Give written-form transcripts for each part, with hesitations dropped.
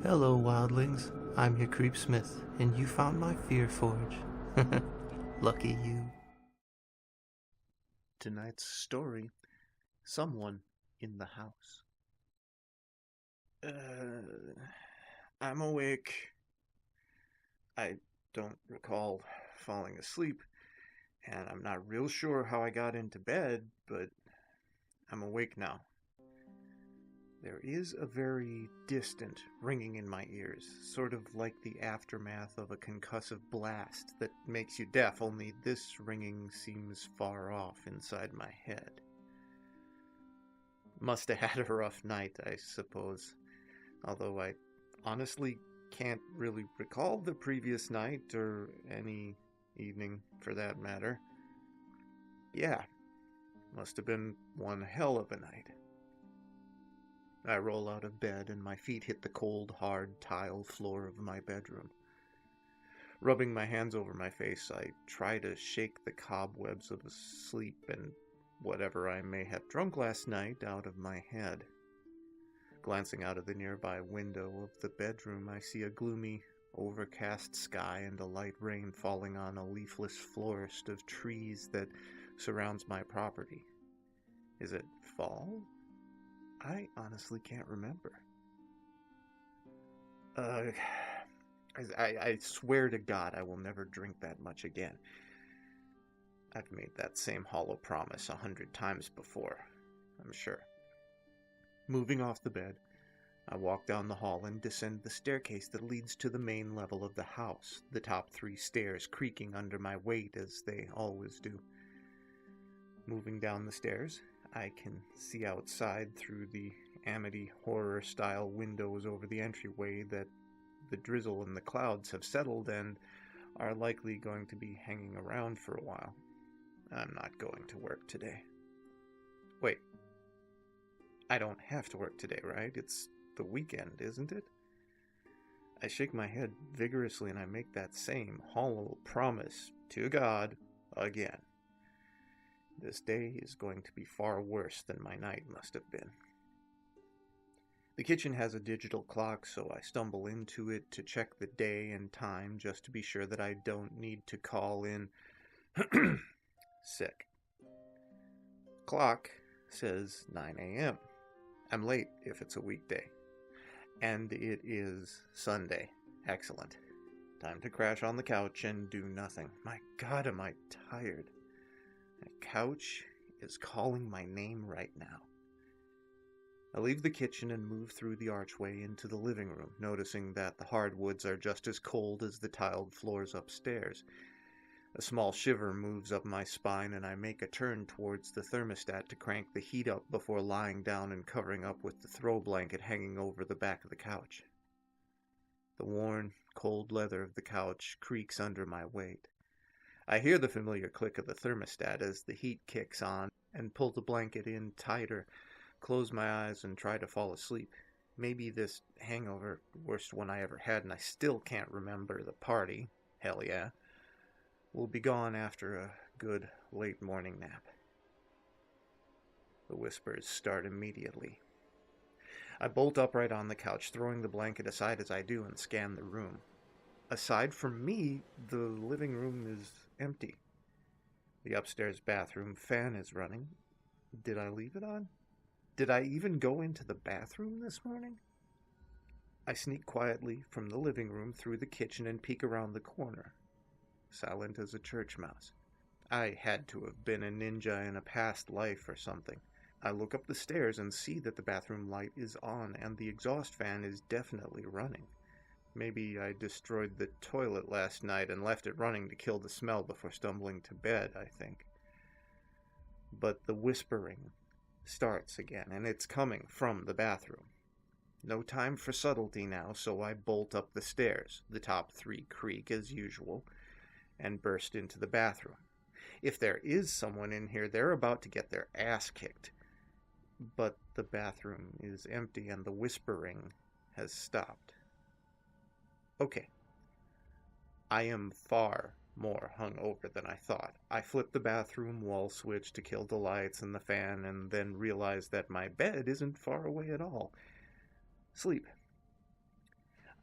Hello, wildlings. I'm your Creepsmith, and you found my Fear Forge. Lucky you. Tonight's story, Someone in the House. I'm awake. I don't recall falling asleep, and I'm not real sure how I got into bed, but I'm awake now. There is a very distant ringing in my ears, sort of like the aftermath of a concussive blast that makes you deaf, only this ringing seems far off inside my head. Must have had a rough night, I suppose, although I honestly can't really recall the previous night or any evening for that matter. Yeah, must have been one hell of a night. I roll out of bed and my feet hit the cold, hard tile floor of my bedroom. Rubbing my hands over my face, I try to shake the cobwebs of sleep and whatever I may have drunk last night out of my head. Glancing out of the nearby window of the bedroom, I see a gloomy, overcast sky and a light rain falling on a leafless forest of trees that surrounds my property. Is it fall? I honestly can't remember. I swear to God I will never drink that much again. I've made that same hollow promise 100 times before, I'm sure. Moving off the bed, I walk down the hall and descend the staircase that leads to the main level of the house, the top 3 stairs creaking under my weight as they always do. Moving down the stairs, I can see outside through the Amity horror-style windows over the entryway that the drizzle and the clouds have settled and are likely going to be hanging around for a while. I'm not going to work today. Wait. I don't have to work today, right? It's the weekend, isn't it? I shake my head vigorously and I make that same hollow promise to God again. This day is going to be far worse than my night must have been. The kitchen has a digital clock, so I stumble into it to check the day and time just to be sure that I don't need to call in sick. Clock says 9 a.m. I'm late if it's a weekday. And it is Sunday. Excellent. Time to crash on the couch and do nothing. My God, am I tired. The couch is calling my name right now. I leave the kitchen and move through the archway into the living room, noticing that the hardwoods are just as cold as the tiled floors upstairs. A small shiver moves up my spine and I make a turn towards the thermostat to crank the heat up before lying down and covering up with the throw blanket hanging over the back of the couch. The worn, cold leather of the couch creaks under my weight. I hear the familiar click of the thermostat as the heat kicks on and pull the blanket in tighter, close my eyes and try to fall asleep. Maybe this hangover, worst one I ever had, and I still can't remember the party, hell yeah, will be gone after a good late morning nap. The whispers start immediately. I bolt upright on the couch, throwing the blanket aside as I do and scan the room. Aside from me, the living room is empty. The upstairs bathroom fan is running. Did I leave it on? Did I even go into the bathroom this morning? I sneak quietly from the living room through the kitchen and peek around the corner, silent as a church mouse. I had to have been a ninja in a past life or something. I look up the stairs and see that the bathroom light is on and the exhaust fan is definitely running. Maybe I destroyed the toilet last night and left it running to kill the smell before stumbling to bed, I think. But the whispering starts again, and it's coming from the bathroom. No time for subtlety now, so I bolt up the stairs, the top 3 creak as usual, and burst into the bathroom. If there is someone in here, they're about to get their ass kicked. But the bathroom is empty and the whispering has stopped. Okay. I am far more hungover than I thought. I flip the bathroom wall switch to kill the lights and the fan and then realize that my bed isn't far away at all. Sleep.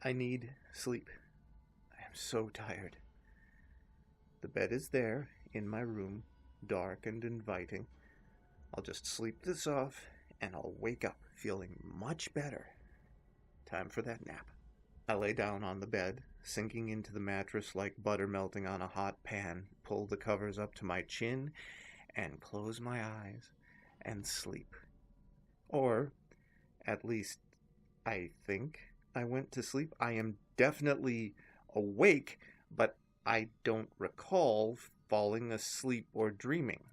I need sleep. I am so tired. The bed is there, in my room, dark and inviting. I'll just sleep this off, and I'll wake up feeling much better. Time for that nap. I lay down on the bed, sinking into the mattress like butter melting on a hot pan, pull the covers up to my chin, and close my eyes and sleep. Or, at least, I think I went to sleep. I am definitely awake, but I don't recall falling asleep or dreaming.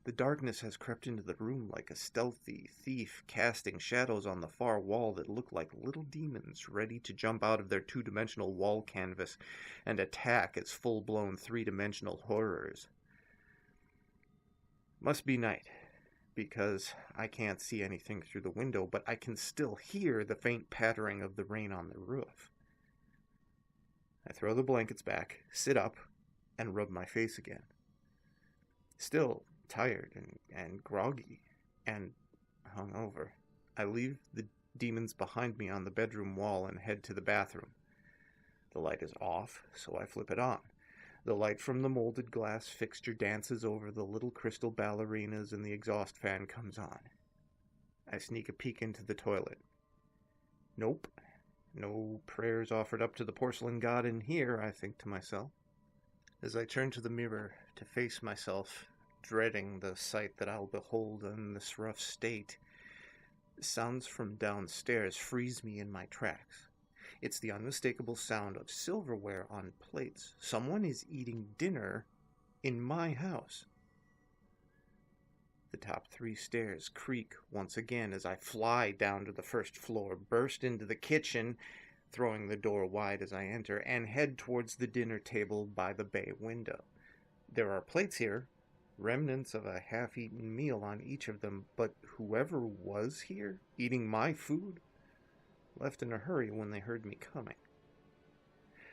The darkness has crept into the room like a stealthy thief, casting shadows on the far wall that look like little demons ready to jump out of their two-dimensional wall canvas and attack as full-blown three-dimensional horrors. Must be night, because I can't see anything through the window, but I can still hear the faint pattering of the rain on the roof. I throw the blankets back, sit up, and rub my face again. Still tired and groggy and hungover. I leave the demons behind me on the bedroom wall and head to the bathroom. The light is off, so I flip it on. The light from the molded glass fixture dances over the little crystal ballerinas and the exhaust fan comes on. I sneak a peek into the toilet. Nope. No prayers offered up to the porcelain god in here, I think to myself. As I turn to the mirror to face myself, dreading the sight that I'll behold in this rough state, sounds from downstairs freeze me in my tracks. It's the unmistakable sound of silverware on plates. Someone is eating dinner in my house. The top 3 stairs creak once again as I fly down to the first floor, burst into the kitchen, throwing the door wide as I enter, and head towards the dinner table by the bay window. There are plates here, remnants of a half-eaten meal on each of them, but whoever was here, eating my food, left in a hurry when they heard me coming.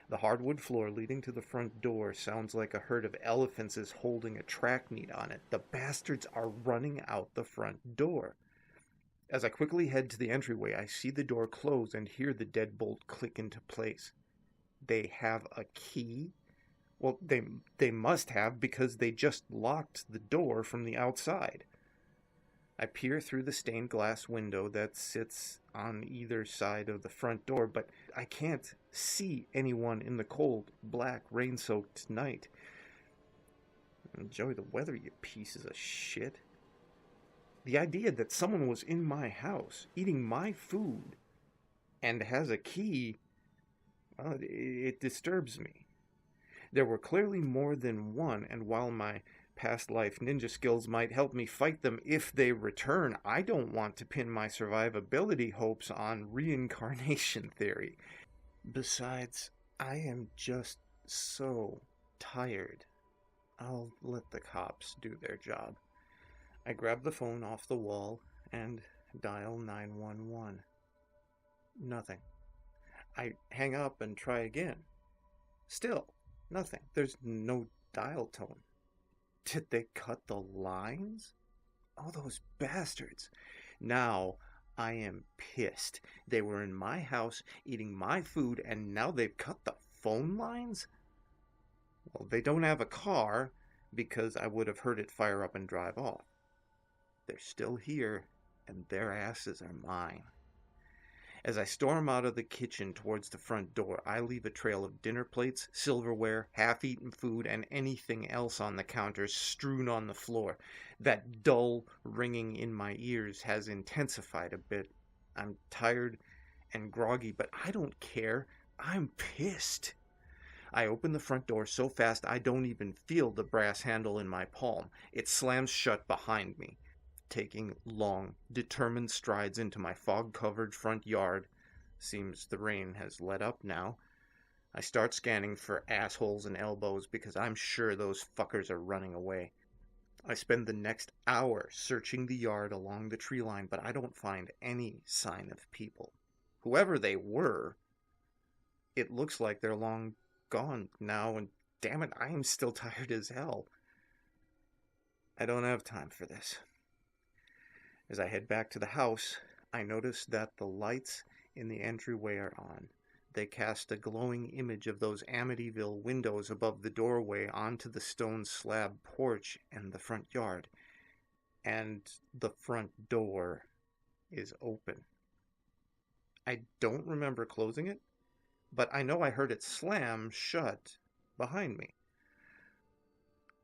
The hardwood floor leading to the front door sounds like a herd of elephants is holding a track meet on it. The bastards are running out the front door. As I quickly head to the entryway, I see the door close and hear the deadbolt click into place. They have a key? Well, they must have, because they just locked the door from the outside. I peer through the stained glass window that sits on either side of the front door, but I can't see anyone in the cold, black, rain-soaked night. Enjoy the weather, you pieces of shit. The idea that someone was in my house, eating my food, and has a key, well, it disturbs me. There were clearly more than one, and while my past life ninja skills might help me fight them if they return, I don't want to pin my survivability hopes on reincarnation theory. Besides, I am just so tired. I'll let the cops do their job. I grab the phone off the wall and dial 911. Nothing. I hang up and try again. Still, nothing. There's no dial tone. Did they cut the lines? Oh, those bastards. Now I am pissed. They were in my house eating my food, and now they've cut the phone lines? Well, they don't have a car, because I would have heard it fire up and drive off. They're still here, and their asses are mine. As I storm out of the kitchen towards the front door, I leave a trail of dinner plates, silverware, half-eaten food, and anything else on the counters strewn on the floor. That dull ringing in my ears has intensified a bit. I'm tired and groggy, but I don't care. I'm pissed. I open the front door so fast I don't even feel the brass handle in my palm. It slams shut behind me. Taking long, determined strides into my fog-covered front yard. Seems the rain has let up now. I start scanning for assholes and elbows because I'm sure those fuckers are running away. I spend the next hour searching the yard along the tree line, but I don't find any sign of people. Whoever they were, it looks like they're long gone now, and damn it, I am still tired as hell. I don't have time for this. As I head back to the house, I notice that the lights in the entryway are on. They cast a glowing image of those Amityville windows above the doorway onto the stone slab porch and the front yard. And the front door is open. I don't remember closing it, but I know I heard it slam shut behind me.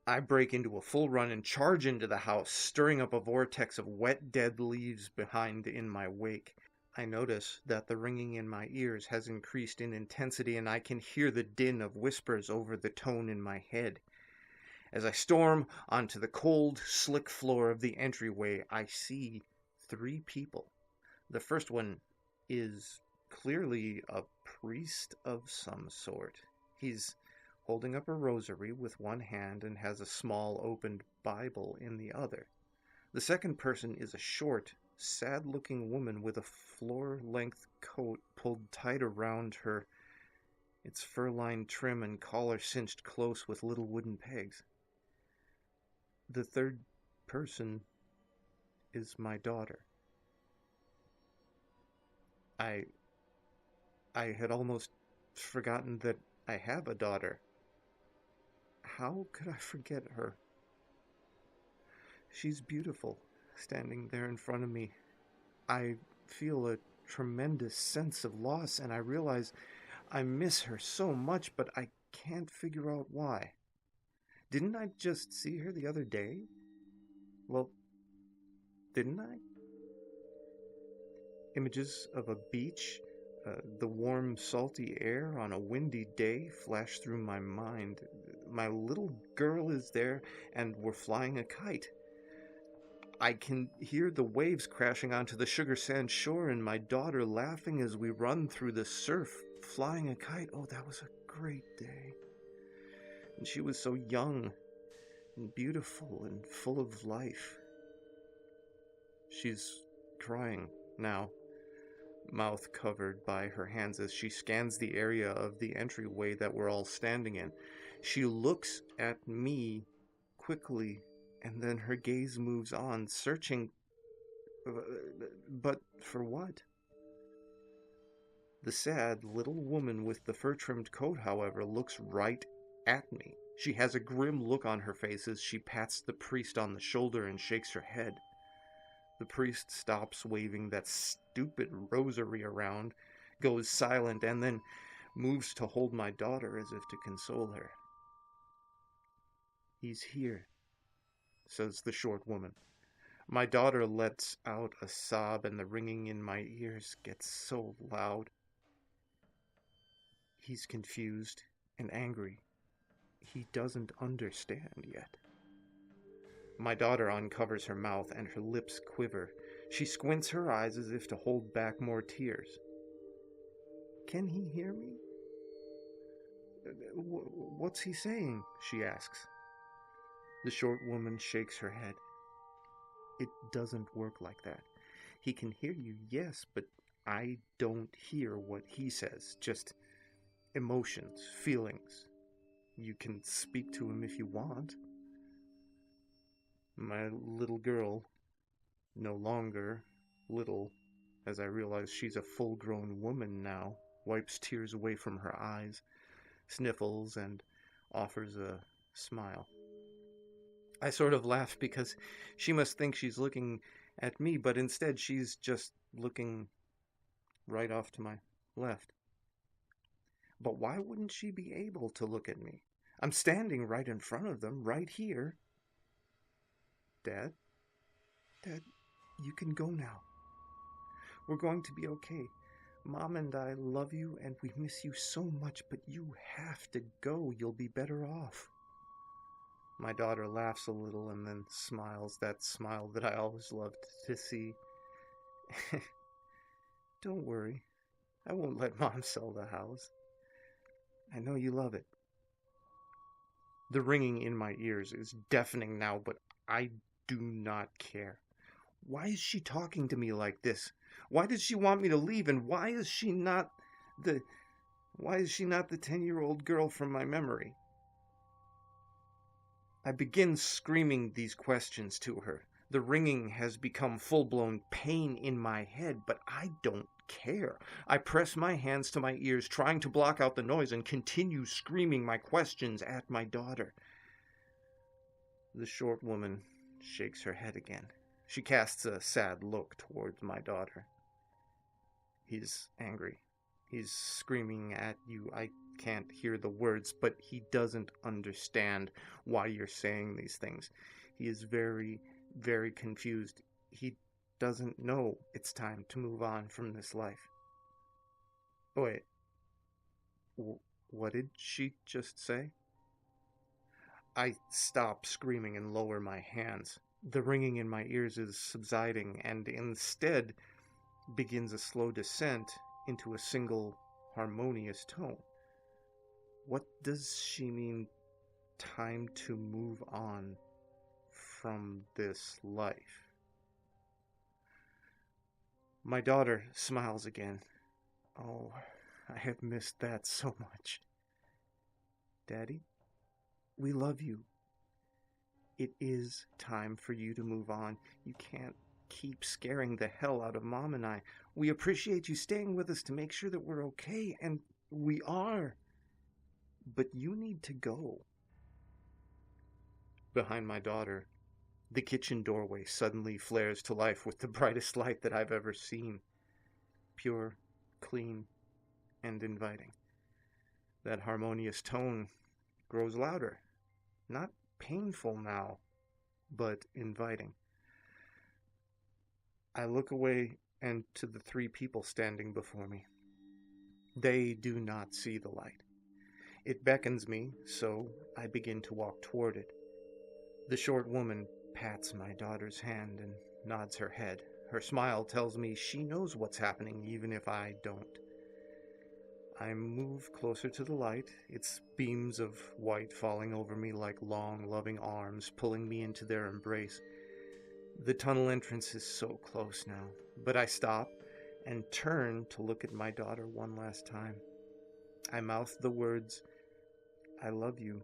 I break into a full run and charge into the house, stirring up a vortex of wet, dead leaves behind in my wake. I notice that the ringing in my ears has increased in intensity, and I can hear the din of whispers over the tone in my head. As I storm onto the cold, slick floor of the entryway, I see 3 people. The first one is clearly a priest of some sort. He's holding up a rosary with one hand and has a small opened Bible in the other. The second person is a short, sad-looking woman with a floor-length coat pulled tight around her, its fur-lined trim and collar cinched close with little wooden pegs. The third person is my daughter. I had almost forgotten that I have a daughter. How could I forget her? She's beautiful, standing there in front of me. I feel a tremendous sense of loss, and I realize I miss her so much, but I can't figure out why. Didn't I just see her the other day? Well, didn't I? Images of a beach, the warm, salty air on a windy day flash through my mind. My little girl is there, and we're flying a kite. I can hear the waves crashing onto the sugar sand shore, and my daughter laughing as we run through the surf, flying a kite. Oh, that was a great day. And she was so young and beautiful and full of life. She's crying now, mouth covered by her hands as she scans the area of the entryway that we're all standing in. She looks at me quickly, and then her gaze moves on, searching, but for what? The sad little woman with the fur-trimmed coat, however, looks right at me. She has a grim look on her face as she pats the priest on the shoulder and shakes her head. The priest stops waving that stupid rosary around, goes silent, and then moves to hold my daughter as if to console her. "He's here," says the short woman. My daughter lets out a sob, and the ringing in my ears gets so loud. He's confused and angry. He doesn't understand yet. My daughter uncovers her mouth, and her lips quiver. She squints her eyes as if to hold back more tears. "Can he hear me?" "What's he saying?" she asks. The short woman shakes her head. "It doesn't work like that. He can hear you, yes, but I don't hear what he says. Just emotions, feelings. You can speak to him if you want." My little girl, no longer little, as I realize she's a full-grown woman now, wipes tears away from her eyes, sniffles, and offers a smile. I sort of laugh because she must think she's looking at me, but instead she's just looking right off to my left. But why wouldn't she be able to look at me? I'm standing right in front of them, right here. Dad, you can go now. We're going to be okay. Mom and I love you, and we miss you so much, but you have to go. You'll be better off. My daughter laughs a little and then smiles, that smile that I always loved to see. "Don't worry. I won't let Mom sell the house. I know you love it." The ringing in my ears is deafening now, but I do not care. Why is she talking to me like this? Why does she want me to leave, and why is she not the 10-year-old girl from my memory? I begin screaming these questions to her. The ringing has become full-blown pain in my head, but I don't care. I press my hands to my ears, trying to block out the noise, and continue screaming my questions at my daughter. The short woman shakes her head again. She casts a sad look towards my daughter. He's angry. He's screaming at you. I can't hear the words, but he doesn't understand why you're saying these things. He is very, very confused. He doesn't know it's time to move on from this life. Wait, what did she just say? I stop screaming and lower my hands. The ringing in my ears is subsiding, and instead begins a slow descent into a single harmonious tone. What does she mean, time to move on from this life? My daughter smiles again. Oh, I have missed that so much. Daddy, we love you. It is time for you to move on. You can't keep scaring the hell out of Mom and I. We appreciate you staying with us to make sure that we're okay, and we are. But you need to go. Behind my daughter, the kitchen doorway suddenly flares to life with the brightest light that I've ever seen. Pure, clean, and inviting. That harmonious tone grows louder. Not painful now, but inviting. I look away and to the three people standing before me. They do not see the light. It beckons me, so I begin to walk toward it. The short woman pats my daughter's hand and nods her head. Her smile tells me she knows what's happening, even if I don't. I move closer to the light, its beams of white falling over me like long, loving arms, pulling me into their embrace. The tunnel entrance is so close now, but I stop and turn to look at my daughter one last time. I mouth the words, "I love you,"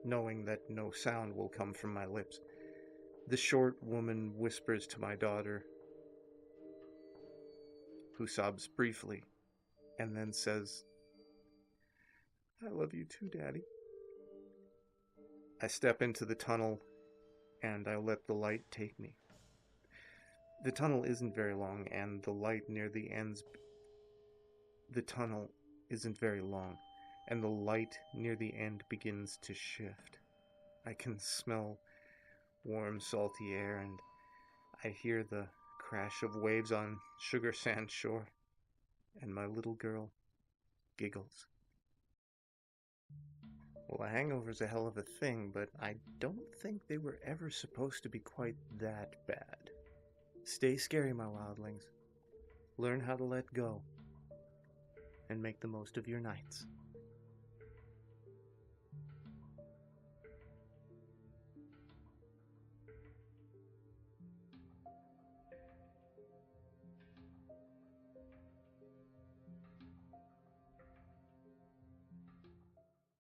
knowing that no sound will come from my lips. The short woman whispers to my daughter, who sobs briefly, and then says, "I love you too, Daddy." I step into the tunnel, and I let the light take me. The tunnel isn't very long, and the light near the ends... The tunnel isn't very long, and the light near the end begins to shift. I can smell warm, salty air, and I hear the crash of waves on sugar sand shore, and my little girl giggles. Well, a hangover's a hell of a thing, but I don't think they were ever supposed to be quite that bad. Stay scary, my wildlings. Learn how to let go, and make the most of your nights.